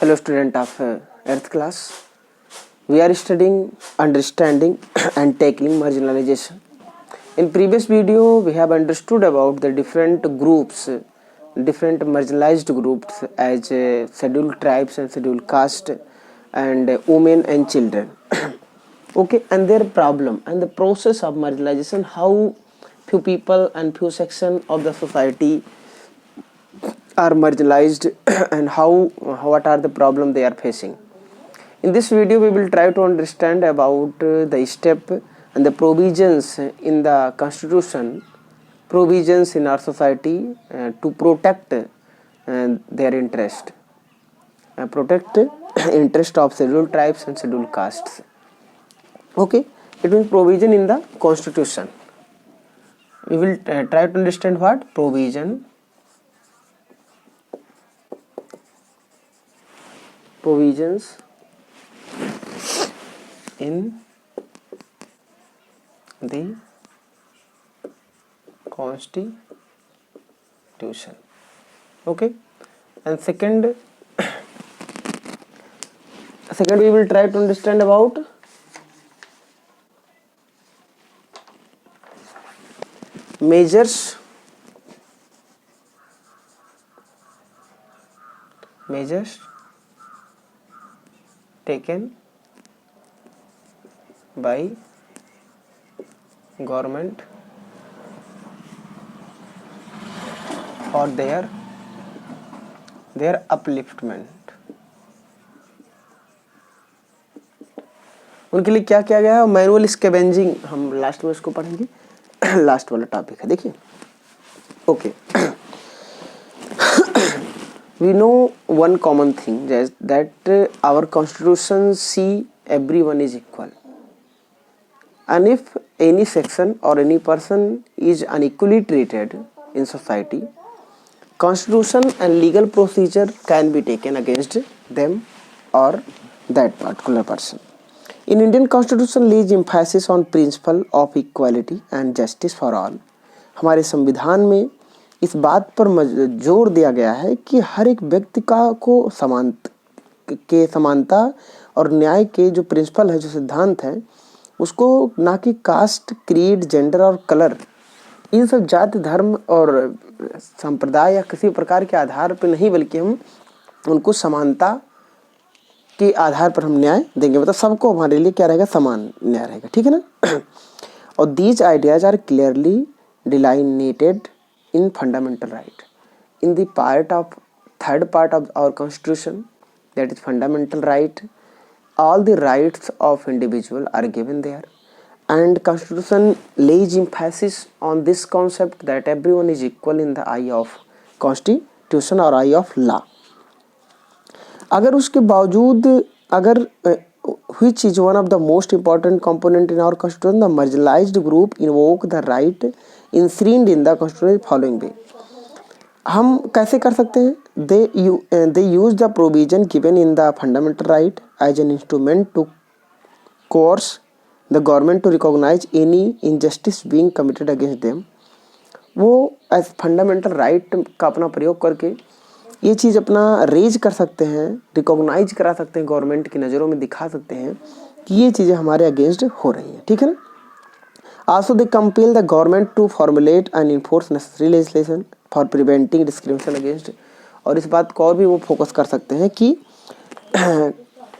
Hello student of earth class. We are studying understanding and tackling marginalization. In previous video we have understood about the different groups, different marginalized groups as scheduled tribes and scheduled caste and women and children. Okay, and their problem and the process of marginalization, how few people and few section of the society are marginalized and what are the problem they are facing. In this video we will try to understand about the step and the provisions in the constitution, provisions in our society to protect their interest, protect interest of scheduled tribes and scheduled castes. Okay, it means provision in the constitution. We will try to understand what provisions in the constitution. Okay, and second we will try to understand about measures taken by government for their upliftment. उनके लिए क्या किया गया है? Manual scavenging हम last में इसको पढ़ेंगे. लास्ट वाला टॉपिक है, देखिए. Okay, we know one common thing that our constitution see everyone is equal, and if any section or any person is unequally treated in society, constitution and legal procedure can be taken against them or that particular person. In Indian constitution lays emphasis on principle of equality and justice for all. हमारे संविधान में इस बात पर जोर दिया गया है कि हर एक व्यक्ति को समानता और न्याय के जो प्रिंसिपल है, जो सिद्धांत है, उसको ना कि कास्ट, क्रीड, जेंडर और कलर, इन सब जाति, धर्म और संप्रदाय या किसी प्रकार के आधार पर नहीं, बल्कि हम उनको समानता के आधार पर हम न्याय देंगे. मतलब सबको हमारे लिए क्या रहेगा? समान न्याय रहेगा. ठीक है ना? और these ideas are clearly delineated in fundamental right in the third part of our constitution, that is fundamental right. All the rights of individual are given there, and constitution lays emphasis on this concept that everyone is equal in the eye of constitution or eye of law. अगर उसके बावजूद which is one of the most important component in our constitution, the marginalized group invoke the right enshrined in the constitution following way. हम कैसे कर सकते हैं? They use the provision given in the fundamental right as an instrument to coerce the government to recognize any injustice being committed against them. वो as fundamental right का अपना प्रयोग करके ये चीज़ अपना रेज कर सकते हैं, रिकॉग्नाइज करा सकते हैं, गवर्नमेंट की नज़रों में दिखा सकते हैं कि ये चीज़ें हमारे अगेंस्ट हो रही हैं. ठीक है ना? Also they compel the government to formulate and enforce necessary legislation for preventing discrimination against. और इस बात को और भी वो फोकस कर सकते हैं कि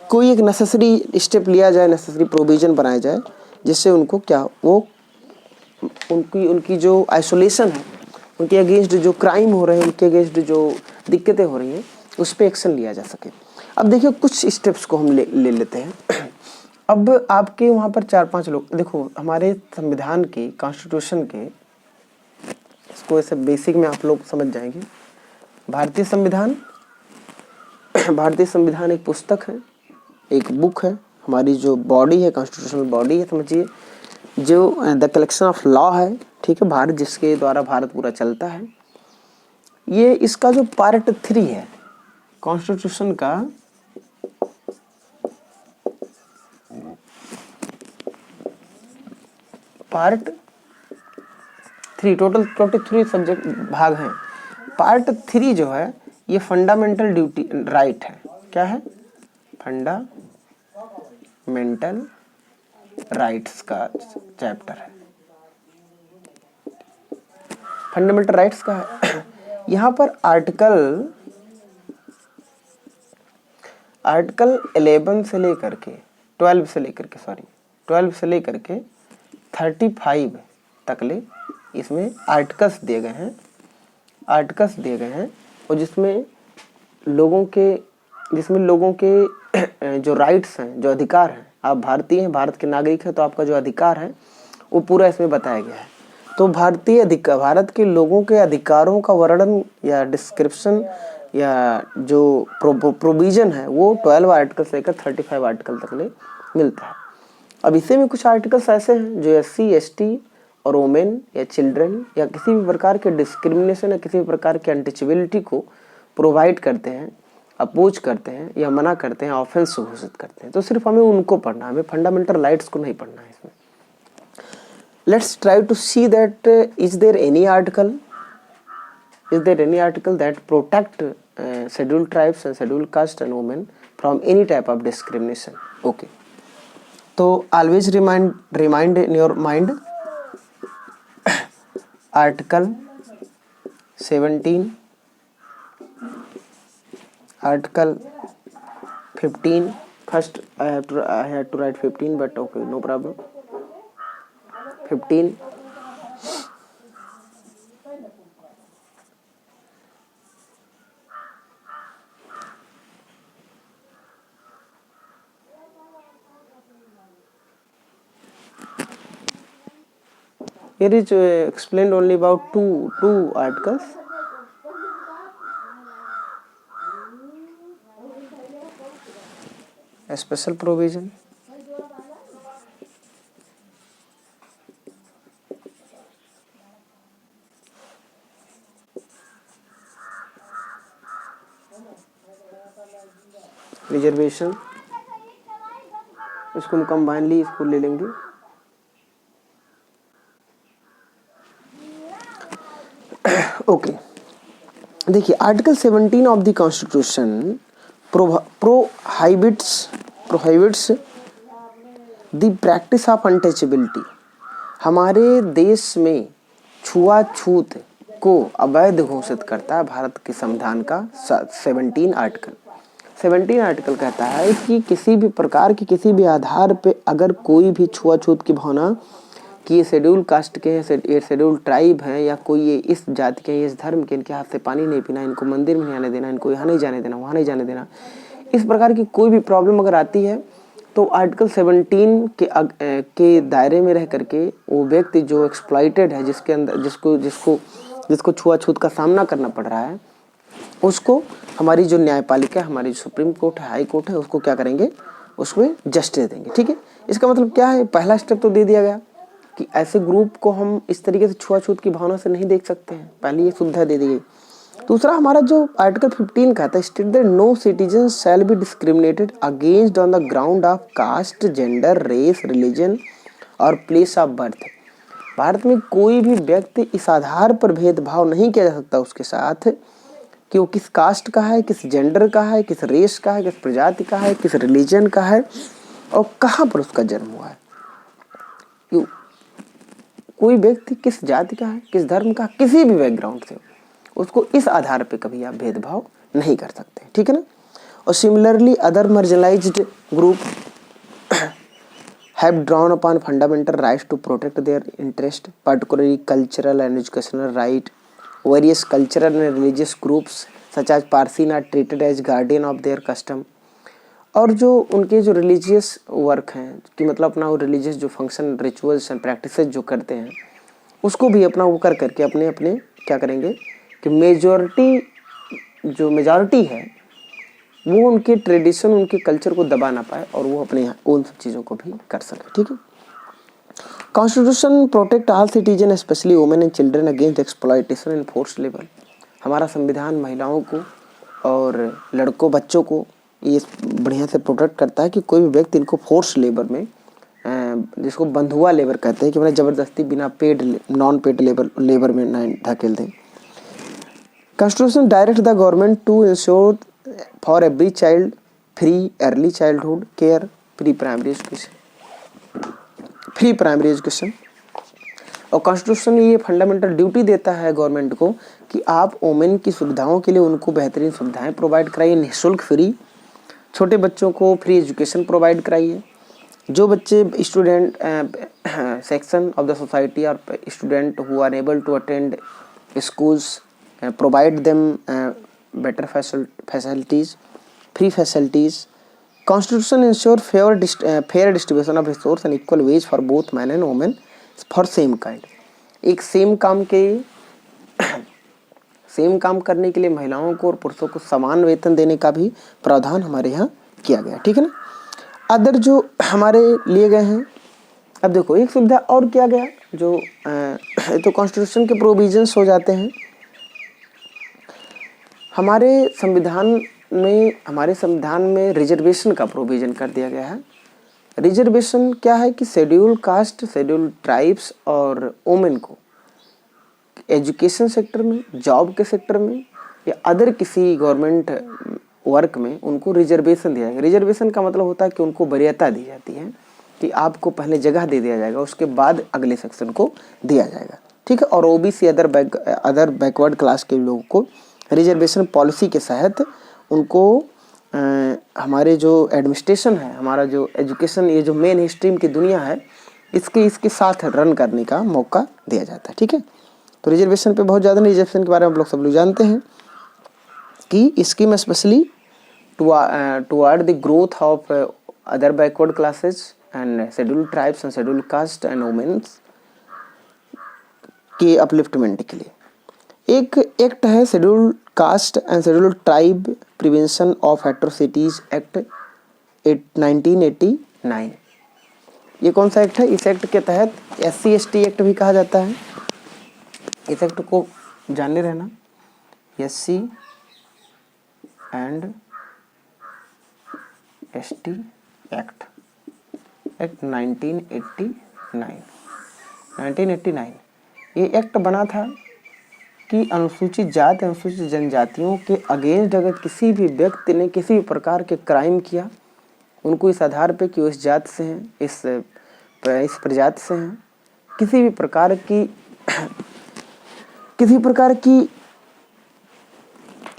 कोई एक नेसेसरी स्टेप लिया जाए, नेसेसरी प्रोविजन बनाया जाए, जिससे उनको क्या, वो उनकी जो आइसोलेशन है, उनके अगेंस्ट जो क्राइम हो रहे हैं, उनके अगेंस्ट जो दिक्कतें हो रही हैं, उस पर एक्शन लिया जा सके. अब देखिए कुछ स्टेप्स को हम ले लेते हैं. अब आपके वहाँ पर 4-5 लोग, देखो हमारे संविधान के, कॉन्स्टिट्यूशन के, इसको ऐसे बेसिक में आप लोग समझ जाएंगे. भारतीय संविधान एक पुस्तक है, एक बुक है. हमारी जो बॉडी है, कॉन्स्टिट्यूशनल बॉडी है, समझिए, जो द कलेक्शन ऑफ लॉ है. ठीक है, भारत, जिसके द्वारा भारत पूरा चलता है. ये इसका जो पार्ट 3 है कॉन्स्टिट्यूशन का, पार्ट 3, टोटल 23 सब्जेक्ट भाग हैं. पार्ट 3 जो है ये फंडामेंटल ड्यूटी राइट है. क्या है, फंडामेंटल राइट्स का चैप्टर है, फंडामेंटल राइट्स का है। यहाँ पर आर्टिकल 11 से लेकर के 12 से लेकर के 35 तक ले इसमें आर्टिकल्स दिए गए हैं, और जिसमें लोगों के जो राइट्स हैं, जो अधिकार हैं, आप भारतीय हैं, भारत के नागरिक हैं, तो आपका जो अधिकार है वो पूरा इसमें बताया गया है। तो भारत के लोगों के अधिकारों का वर्णन या डिस्क्रिप्शन या जो प्रोविजन है वो 12 आर्टिकल से लेकर 35 आर्टिकल तक ले मिलता है। अब इसे में कुछ आर्टिकल्स ऐसे हैं जो SC ST और वोमेन या चिल्ड्रन या किसी भी प्रकार के डिस्क्रिमिनेशन या किसी भी प्रकार के अनटचेबिलिटी को प्रोवाइड करते हैं, अपोज करते हैं या मना करते हैं, ऑफेंस घोषित करते हैं। तो सिर्फ हमें उनको पढ़ना, हमें फंडामेंटल राइट्स को नहीं पढ़ना है इसमें। Let's try to see that is there any article that protect scheduled tribes and scheduled caste and women from any type of discrimination. Okay, so always remind in your mind article 17, article 15. First I had to write 15, but okay, no problem. 15. Here is explained only about two articles. A special provision. Reservation, इसको हम combinedly इसको ले लेंगे। Okay, देखिए article 17 of the constitution prohibits the practice of untouchability. हमारे देश में छुआछूत को अवैध घोषित करता है भारत के संविधान का 17 आर्टिकल कहता है कि किसी भी प्रकार की किसी भी आधार पे अगर कोई भी छुआछूत की भावना कि ये शेड्यूल कास्ट के हैं, ये शेड्यूल ट्राइब हैं, या कोई ये इस जाति के हैं, इस धर्म के, इनके हाथ से पानी नहीं पीना, इनको मंदिर में नहीं आने देना, इनको यहाँ नहीं जाने देना, वहाँ नहीं जाने देना, इस प्रकार की कोई भी प्रॉब्लम अगर आती है तो आर्टिकल 17 के दायरे में रह करके वो व्यक्ति जो एक्सप्लॉइटेड है, जिसके अंदर जिसको छुआछूत का सामना करना पड़ रहा है, उसको हमारी जो न्यायपालिका, हमारी सुप्रीम कोर्ट है, हाई कोर्ट है, उसको क्या करेंगे, उसमें जस्टिस देंगे। ठीक है, इसका मतलब क्या है, पहला स्टेप तो दे दिया गया कि ऐसे ग्रुप को हम इस तरीके से छुआछूत की भावना से नहीं देख सकते हैं, पहली ये सुविधा दे दी गई। दूसरा हमारा जो आर्टिकल 15 कहता है, state that no citizen shall be discriminated against on the ground of caste, gender, race, religion और प्लेस ऑफ बर्थ। भारत में कोई भी व्यक्ति इस आधार पर भेदभाव नहीं किया जा सकता उसके साथ कि वो किस कास्ट का है, किस जेंडर का है, किस रेस का है, किस प्रजाति का है, किस रिलीजन का है और कहाँ पर उसका जन्म हुआ है। क्यों कोई व्यक्ति किस जाति का है, किस धर्म का, किसी भी बैकग्राउंड से, उसको इस आधार पे कभी आप भेदभाव नहीं कर सकते। ठीक है ना। और similarly other marginalised group have drawn upon fundamental rights to protect their interest, particularly cultural and educational right. Various cultural and religious groups such as Parsin are treated as guardian of their custom. और जो उनके जो religious work हैं कि मतलब अपना वो religious जो फंक्शन, रिचुअल्स एंड प्रैक्टिसेस जो करते हैं, उसको भी अपना वो कर करके अपने अपने क्या करेंगे कि मेजॉरिटी है वो उनके ट्रेडिशन, उनके कल्चर को दबा ना पाए और वो अपने उन सब चीज़ों को भी कर सके। ठीक है। Constitution protect all citizen specially women and children against exploitation and force labour. हमारा संविधान महिलाओं को और लड़कों, बच्चों को ये बढ़िया से प्रोटेक्ट करता है कि कोई भी व्यक्ति इनको फोर्स लेबर में, जिसको बंधुआ लेबर कहते हैं, कि मतलब ज़बरदस्ती बिना पेड, नॉन पेड लेबर में ना धकेल दें। Constitution direct the government to ensure for every child free early childhood care, pre primary education. और कॉन्स्टिट्यूशन ये फंडामेंटल ड्यूटी देता है गवर्नमेंट को कि आप वोमेन की सुविधाओं के लिए उनको बेहतरीन सुविधाएं प्रोवाइड कराइए, निःशुल्क फ्री। छोटे बच्चों को फ्री एजुकेशन प्रोवाइड कराइए। जो बच्चे student section of the society और student who are able to attend schools, provide them better facilities, free facilities. Constitution ensure fair distribution of resource and equal wage for both men and women for same kind. एक same काम करने के लिए महिलाओं को और पुरुषों को समान वेतन देने का भी प्रावधान हमारे यहाँ किया गया, ठीक है ना। अदर जो हमारे लिए गए हैं, अब देखो एक सुविधा और किया गया जो तो कॉन्स्टिट्यूशन के प्रोविजंस हो जाते हैं। हमारे संविधान में रिजर्वेशन का प्रोविजन कर दिया गया है। रिजर्वेशन क्या है कि शेड्यूल कास्ट, शेड्यूल ट्राइब्स और वोमेन को एजुकेशन सेक्टर में, जॉब के सेक्टर में या अदर किसी गवर्नमेंट वर्क में उनको रिजर्वेशन दिया जाएगा। रिजर्वेशन का मतलब होता है कि उनको वरीयता दी जाती है कि आपको पहले जगह दे दिया जाएगा, उसके बाद अगले सेक्शन को दिया जाएगा, ठीक है। और ओबीसी अदर बैकवर्ड क्लास के लोगों को रिजर्वेशन पॉलिसी के तहत उनको हमारे जो एडमिनिस्ट्रेशन है, हमारा जो एजुकेशन, ये जो मेन स्ट्रीम की दुनिया है, इसके साथ रन करने का मौका दिया जाता है, ठीक है। तो रिजर्वेशन पे बहुत ज़्यादा, रिजर्वेशन के बारे में आप लोग सब लोग जानते हैं कि scheme specially toward the growth of other backward classes and schedule tribes and schedule caste and womens के अपलिफ्टमेंट के लिए। एक एक्ट है schedule caste and schedule tribe prevention of atrocities act 1989। ये कौन सा एक्ट है? इस एक्ट के तहत SC/ST एक्ट भी कहा जाता है। इस एक्ट को जाने रहना, SC एंड ST एक्ट 1989। ये एक्ट बना था कि अनुसूचित जाति, अनुसूचित जनजातियों के अगेंस्ट अगर किसी भी व्यक्ति ने किसी भी प्रकार के क्राइम किया, उनको इस आधार पे कि वो इस जाति से हैं, इस प्रजाति से हैं, किसी भी प्रकार की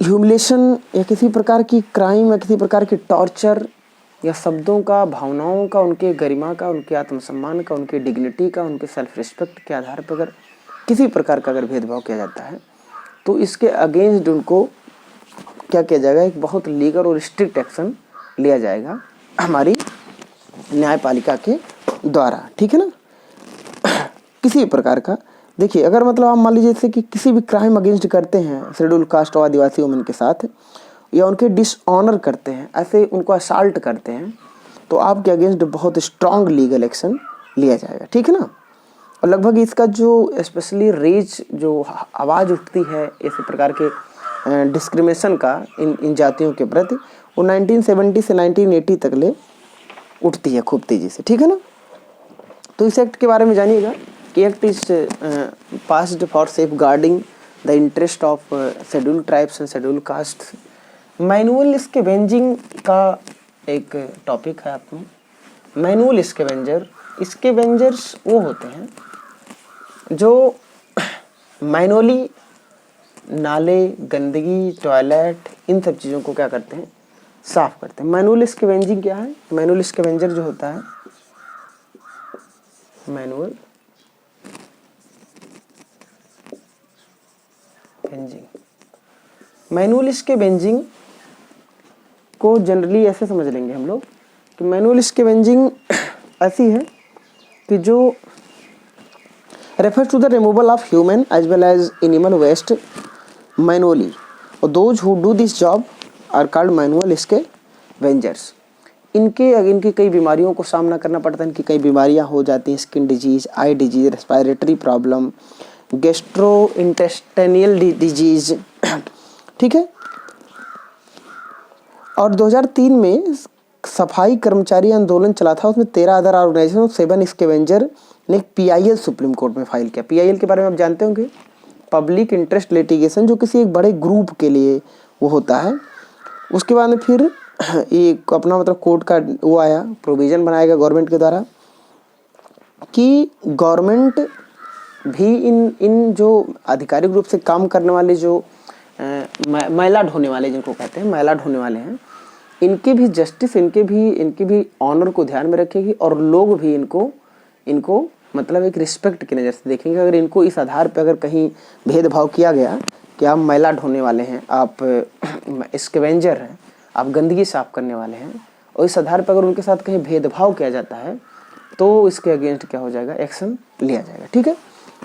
ह्यूमिलेशन या किसी प्रकार की क्राइम या किसी प्रकार की टॉर्चर या शब्दों का, भावनाओं का, उनके गरिमा का, उनके आत्मसम्मान का, उनके डिग्निटी का, उनके सेल्फ रिस्पेक्ट के आधार पर अगर किसी प्रकार का अगर भेदभाव किया जाता है तो इसके अगेंस्ट उनको क्या किया जाएगा? एक बहुत लीगल और स्ट्रिक्ट एक्शन लिया जाएगा हमारी न्यायपालिका के द्वारा, ठीक है ना। किसी प्रकार का, देखिए अगर मतलब आप मान लीजिए जैसे कि किसी भी क्राइम अगेंस्ट करते हैं शेड्यूल कास्ट और आदिवासी वुमेन के साथ, या उनके डिसऑनर करते हैं, ऐसे उनको असाल्ट करते हैं, तो आपके अगेंस्ट बहुत स्ट्रॉन्ग लीगल एक्शन लिया जाएगा, ठीक है ना। और लगभग इसका जो स्पेशली रेज जो आवाज़ उठती है इस प्रकार के डिस्क्रिमिनेशन का इन जातियों के प्रति, वो 1970 से 1980 तक ले उठती है खूब तेजी से, ठीक है ना। तो इस एक्ट के बारे में जानिएगा कि act is passed for safeguarding the interest of schedule tribes and schedule cast. Manual scavenging का एक टॉपिक है आपमें। मैनुअल स्कैवेंजर्स वो होते हैं जो मैनुअली नाले, गंदगी, टॉयलेट, इन सब चीज़ों को क्या करते हैं? साफ करते हैं। मैनुअल स्कैवेंजिंग क्या है? मैनुअल स्कैवेंजर जो होता है, मैनुअल स्कैवेंजिंग को जनरली ऐसे समझ लेंगे हम लोग कि मैनुअल स्कैवेंजिंग ऐसी है कि जो refers to the removal of human as well as animal waste manually, or those who do this job are called manual scavengers। इनके कई बीमारियों को सामना करना पड़ता है। इनकी कई बीमारियां हो जाती हैं, skin disease, eye disease, respiratory problem, gastro intestinal disease, ठीक है। और 2003 में सफाई कर्मचारी आंदोलन चला था, उसमें 13 अदर ऑर्गेनाइजेशन और 7 स्कैवेंजर ने PIL सुप्रीम कोर्ट में फाइल किया। PIL के बारे में आप जानते होंगे, पब्लिक इंटरेस्ट लिटिगेशन, जो किसी एक बड़े ग्रुप के लिए वो होता है। उसके बाद में फिर एक अपना मतलब कोर्ट का वो आया, प्रोविज़न बनाया गया गवर्नमेंट के द्वारा कि गवर्नमेंट भी इन जो आधिकारिक रूप से काम करने वाले जो मैला ढोने वाले, जिनको कहते हैं मैला ढोने वाले हैं, इनके भी जस्टिस, इनके भी ऑनर को ध्यान में रखेगी और लोग भी इनको मतलब एक रिस्पेक्ट की नज़र से देखेंगे। अगर इनको इस आधार पर अगर कहीं भेदभाव किया गया कि आप मैला ढोने वाले हैं, आप स्कैवेंजर हैं, आप गंदगी साफ करने वाले हैं, और इस आधार पर अगर उनके साथ कहीं भेदभाव किया जाता है तो इसके अगेंस्ट क्या हो जाएगा, एक्शन लिया जाएगा। ठीक है,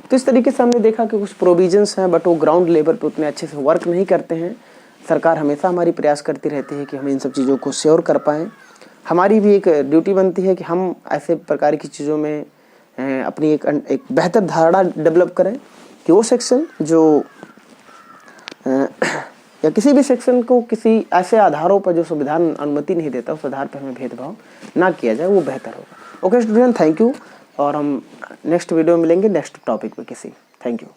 तो इस तरीके से हमने देखा कि कुछ प्रोविजंस हैं बट वो ग्राउंड लेवल पे उतने अच्छे से वर्क नहीं करते हैं। सरकार हमेशा हमारी प्रयास करती रहती है कि हम इन सब चीज़ों को श्योर कर पाएँ। हमारी भी एक ड्यूटी बनती है कि हम ऐसे प्रकार की चीज़ों में अपनी एक बेहतर धारणा डेवलप करें कि वो सेक्शन जो या किसी भी सेक्शन को किसी ऐसे आधारों पर जो संविधान अनुमति नहीं देता उस आधार पर हमें भेदभाव ना किया जाए, वो बेहतर होगा। ओके स्टूडेंट, थैंक यू, और हम नेक्स्ट वीडियो में मिलेंगे नेक्स्ट टॉपिक पे किसी। Thank you.